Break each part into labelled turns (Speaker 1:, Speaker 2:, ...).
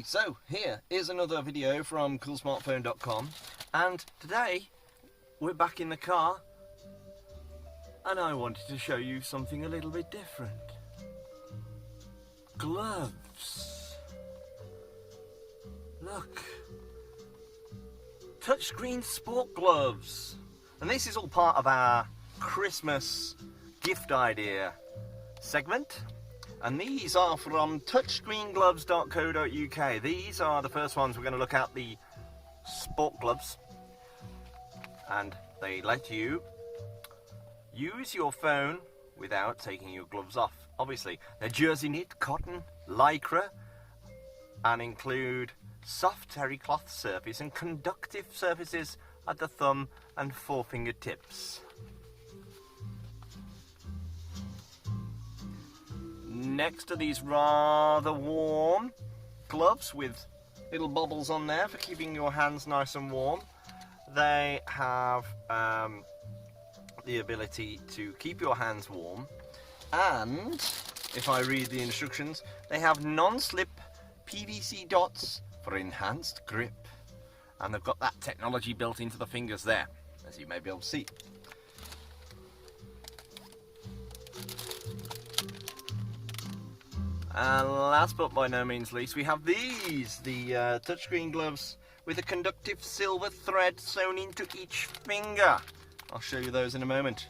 Speaker 1: So here is another video from Coolsmartphone.com, and today we're back in the car and I wanted to show you something a little bit different. Gloves. Look. Touchscreen sport gloves. And this is all part of our Christmas gift idea segment. And these are from touchscreengloves.co.uk. These are the first ones we're going to look at, the sport gloves. And they let you use your phone without taking your gloves off. Obviously, they're jersey knit, cotton, lycra, and include soft terry cloth surface and conductive surfaces at the thumb and forefinger tips. Next to these rather warm gloves with little bubbles on there for keeping your hands nice and warm, they have the ability to keep your hands warm, and if I read the instructions, they have non-slip PVC dots for enhanced grip, and they've got that technology built into the fingers there, as you may be able to see. And last but by no means least, we have these, the touchscreen gloves with a conductive silver thread sewn into each finger. I'll show you those in a moment.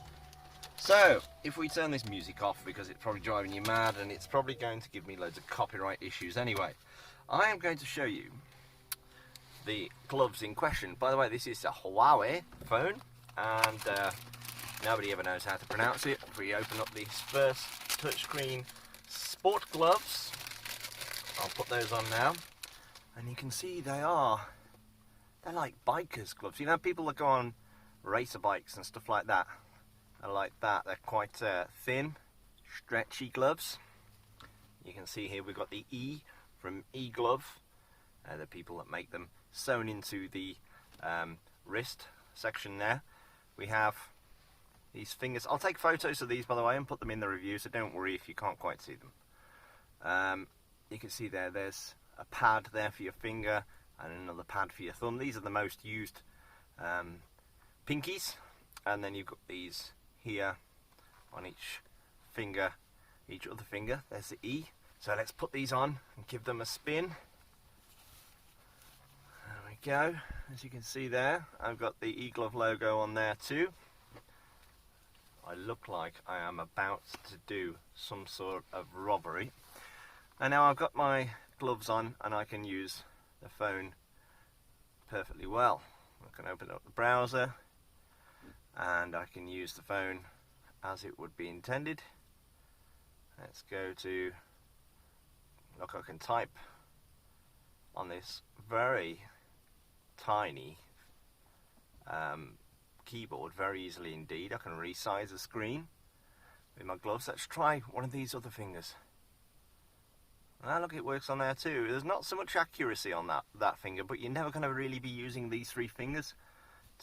Speaker 1: So, if we turn this music off, because it's probably driving you mad and it's probably going to give me loads of copyright issues anyway, I am going to show you the gloves in question. By the way, this is a Huawei phone, and nobody ever knows how to pronounce it. If we open up these first touchscreen sport gloves, I'll put those on now, and you can see they're like bikers gloves. You know, people that go on racer bikes and stuff like that are like that. They're quite thin, stretchy gloves. You can see here we've got the E from E-Glove, the people that make them, sewn into the wrist section there. We have these fingers. I'll take photos of these, by the way, and put them in the review, so don't worry if you can't quite see them. You can see there's a pad there for your finger and another pad for your thumb. These are the most used pinkies, and then you've got these here on each finger, each other finger. There's the E. So let's put these on and give them a spin. There we go. As you can see there, I've got the E-Glove logo on there too. I look like I am about to do some sort of robbery. And now I've got my gloves on and I can use the phone perfectly well. I can open up the browser and I can use the phone as it would be intended. Let's go to, look, I can type on this very tiny keyboard very easily indeed. I can resize the screen with my gloves. Let's try one of these other fingers. Ah, look, it works on there too. There's not so much accuracy on that finger, but you're never going to really be using these three fingers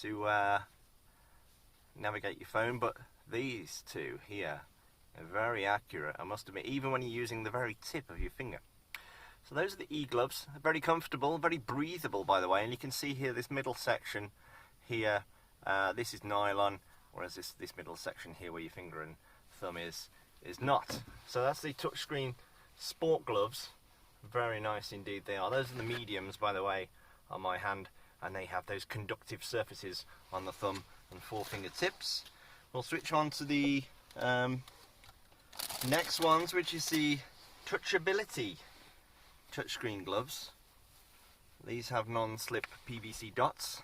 Speaker 1: to navigate your phone, but these two here are very accurate, I must admit, even when you're using the very tip of your finger. So those are the E-Gloves. They're very comfortable, very breathable, by the way, and you can see here this middle section here, this is nylon, whereas this middle section here where your finger and thumb is not. So that's the touchscreen sport gloves. Very nice indeed they are. Those are the mediums, by the way, on my hand, and they have those conductive surfaces on the thumb and forefinger tips. We'll switch on to the next ones, which is the touchability touchscreen gloves. These have non-slip PVC dots.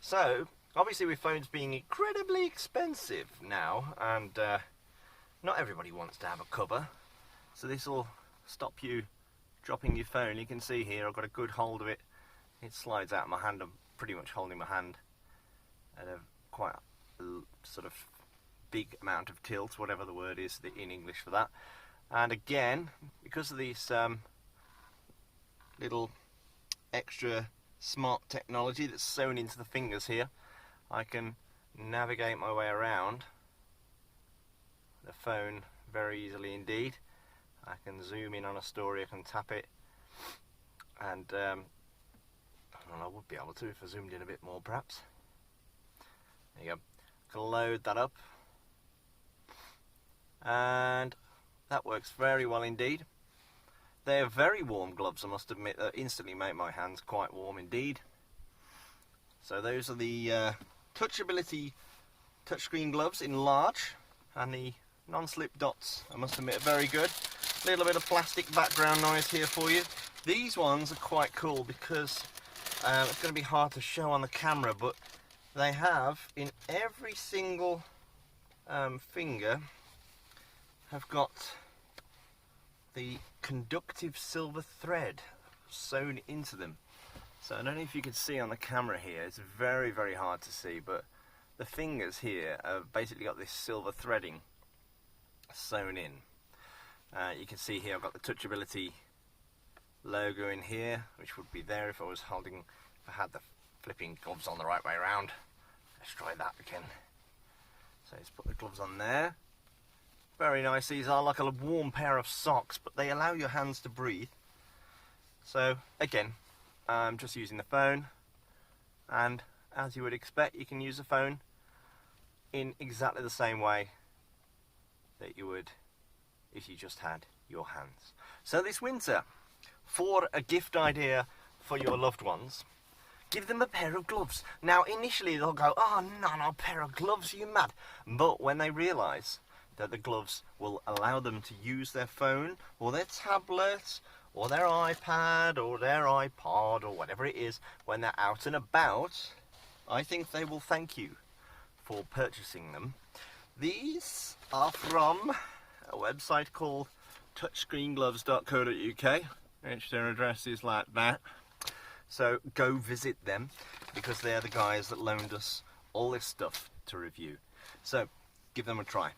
Speaker 1: So obviously, with phones being incredibly expensive now, and not everybody wants to have a cover, so this will stop you dropping your phone. You can see here I've got a good hold of it. It slides out of my hand. I'm pretty much holding my hand at a quite sort of big amount of tilt, whatever the word is in English for that. And again, because of these little extra smart technology that's sewn into the fingers here, I can navigate my way around the phone very easily indeed. I can zoom in on a story, I can tap it, and and I would be able to if I zoomed in a bit more perhaps. There you go. Can load that up, and that works very well indeed. They're very warm gloves, I must admit, that instantly make my hands quite warm indeed. So those are the Touchability touchscreen gloves in large, and the non-slip dots, I must admit, are very good. A little bit of plastic background noise here for you. These ones are quite cool because it's going to be hard to show on the camera, but they have in every single finger have got the conductive silver thread sewn into them. So I don't know if you can see on the camera here, it's very, very hard to see, but the fingers here have basically got this silver threading sewn in. You can see here I've got the Touchability logo in here, which would be there if I was holding, if I had the flipping gloves on the right way around. Let's try that again. So let's put the gloves on there. Very nice. These are like a warm pair of socks, but they allow your hands to breathe. So again, I'm just using the phone, and as you would expect, you can use the phone in exactly the same way that you would if you just had your hands. So this winter, for a gift idea for your loved ones, give them a pair of gloves. Now initially they'll go, oh no, a pair of gloves, are you mad? But when they realise that the gloves will allow them to use their phone or their tablet or their iPad or their iPod or whatever it is when they're out and about, I think they will thank you for purchasing them. These are from a website called touchscreengloves.co.uk, which their address is like that. So go visit them, because they're the guys that loaned us all this stuff to review. So give them a try.